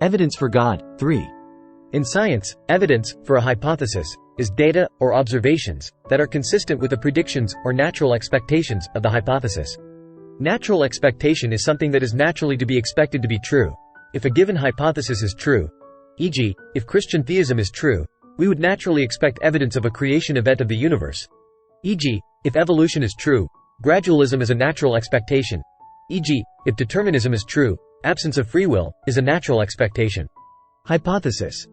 Evidence for God. 3. In science, evidence for a hypothesis is data or observations that are consistent with the predictions or natural expectations of the hypothesis. Natural expectation is something that is naturally to be expected to be true. If a given hypothesis is true, e.g., if Christian theism is true, we would naturally expect evidence of a creation event of the universe. E.g., if evolution is true, gradualism is a natural expectation. E.g., if determinism is true, absence of free will is a natural expectation. Hypothesis.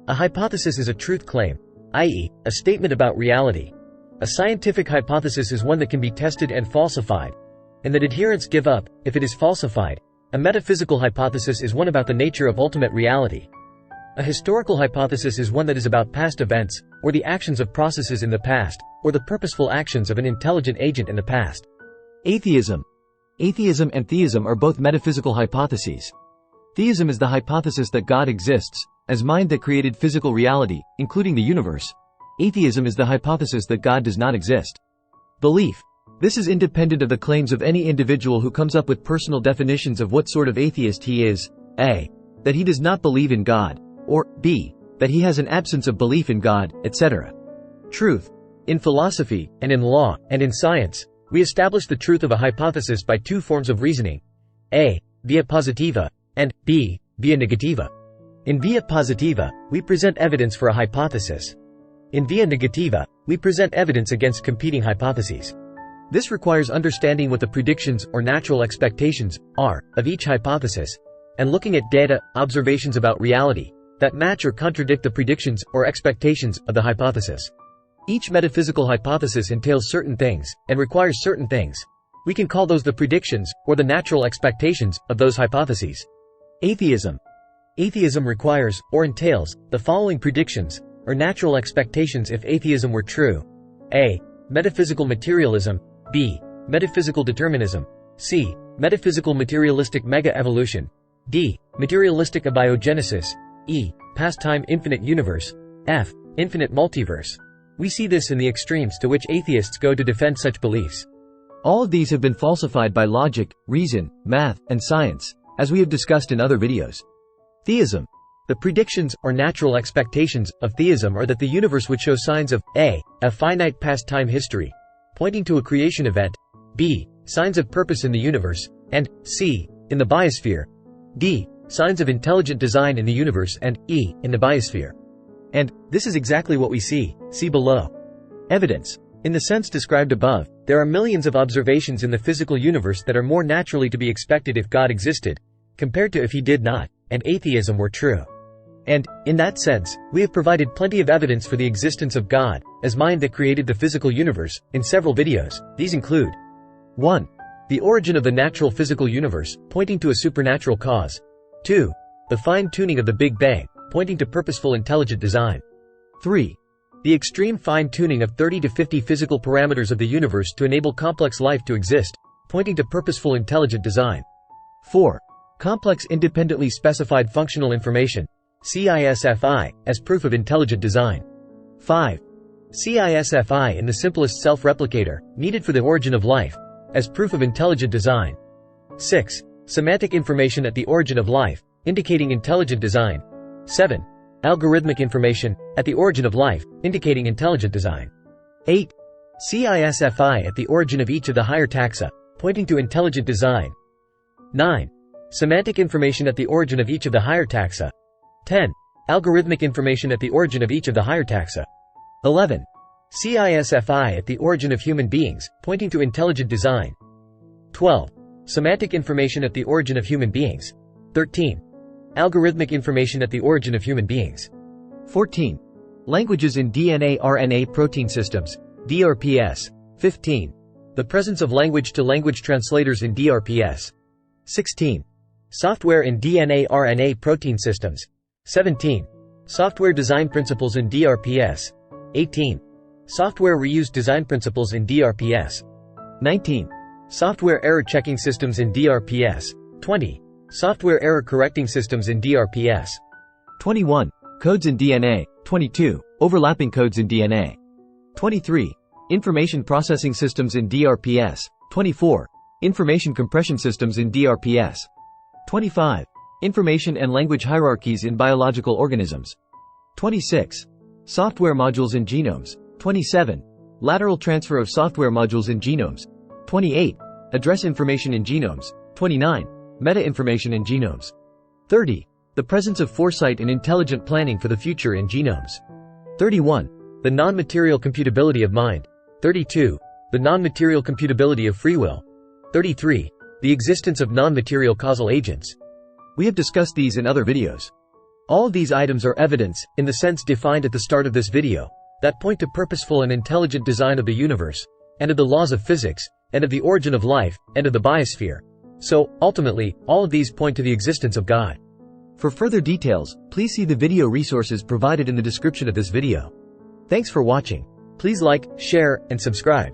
A hypothesis is a truth claim, i.e., a statement about reality. A scientific hypothesis is one that can be tested and falsified, and that adherents give up if it is falsified. A metaphysical hypothesis is one about the nature of ultimate reality. A historical hypothesis is one that is about past events, or the actions of processes in the past, or the purposeful actions of an intelligent agent in the past. Atheism. Atheism and theism are both metaphysical hypotheses. Theism is the hypothesis that God exists, as mind that created physical reality, including the universe. Atheism is the hypothesis that God does not exist. Belief. This is independent of the claims of any individual who comes up with personal definitions of what sort of atheist he is: a. that he does not believe in God, or b. that he has an absence of belief in God, etc. Truth. In philosophy, and in law, and in science, we establish the truth of a hypothesis by two forms of reasoning: a. via positiva, and b. via negativa. In via positiva, we present evidence for a hypothesis. In via negativa, we present evidence against competing hypotheses. This requires understanding what the predictions or natural expectations are of each hypothesis, and looking at data, observations about reality, that match or contradict the predictions or expectations of the hypothesis. Each metaphysical hypothesis entails certain things, and requires certain things. We can call those the predictions, or the natural expectations, of those hypotheses. Atheism. Atheism requires, or entails, the following predictions, or natural expectations if atheism were true: a. metaphysical materialism, b. metaphysical determinism, c. metaphysical materialistic mega-evolution, d. materialistic abiogenesis, e. past-time infinite universe, f. infinite multiverse. We see this in the extremes to which atheists go to defend such beliefs. All of these have been falsified by logic, reason, math, and science, as we have discussed in other videos. Theism. The predictions, or natural expectations, of theism are that the universe would show signs of a. a finite past-time history, pointing to a creation event, b. signs of purpose in the universe, and c. in the biosphere, d. signs of intelligent design in the universe, and e. in the biosphere. And this is exactly what we see. See below. Evidence. In the sense described above, there are millions of observations in the physical universe that are more naturally to be expected if God existed, compared to if he did not, and atheism were true. And, in that sense, we have provided plenty of evidence for the existence of God, as mind that created the physical universe, in several videos. These include 1. The origin of the natural physical universe, pointing to a supernatural cause. 2. The fine-tuning of the Big Bang, pointing to purposeful intelligent design. 3. The extreme fine-tuning of 30 to 50 physical parameters of the universe to enable complex life to exist, pointing to purposeful intelligent design. 4. Complex independently specified functional information, CISFI, as proof of intelligent design. 5. CISFI in the simplest self-replicator, needed for the origin of life, as proof of intelligent design. 6. Semantic information at the origin of life, indicating intelligent design. 7. Algorithmic information, at the origin of life, indicating intelligent design. 8. CISFI at the origin of each of the higher taxa, pointing to intelligent design. 9. Semantic information at the origin of each of the higher taxa. 10. Algorithmic information at the origin of each of the higher taxa. 11. CISFI at the origin of human beings, pointing to intelligent design. 12. Semantic information at the origin of human beings. 13. Algorithmic information at the origin of human beings. 14. Languages in DNA-RNA protein systems, DRPS. 15. The presence of language-to-language translators in DRPS. 16. Software in DNA-RNA protein systems. 17. Software design principles in DRPS. 18. Software reuse design principles in DRPS. 19. Software error checking systems in DRPS. 20. Software error correcting systems in DRPS. 21. Codes in DNA. 22. Overlapping codes in DNA. 23. Information processing systems in DRPS. 24. Information compression systems in DRPS. 25. Information and language hierarchies in biological organisms. 26. Software modules in genomes. 27. Lateral transfer of software modules in genomes. 28. Address information in genomes. 29. Meta-information in genomes. 30. The presence of foresight and intelligent planning for the future in genomes. 31. The non-material computability of mind. 32. The non-material computability of free will. 33. The existence of non-material causal agents. We have discussed these in other videos. All of these items are evidence, in the sense defined at the start of this video, that point to purposeful and intelligent design of the universe, and of the laws of physics, and of the origin of life, and of the biosphere. So, ultimately, all of these point to the existence of God. For further details, please see the video resources provided in the description of this video. Thanks for watching. Please like, share, and subscribe.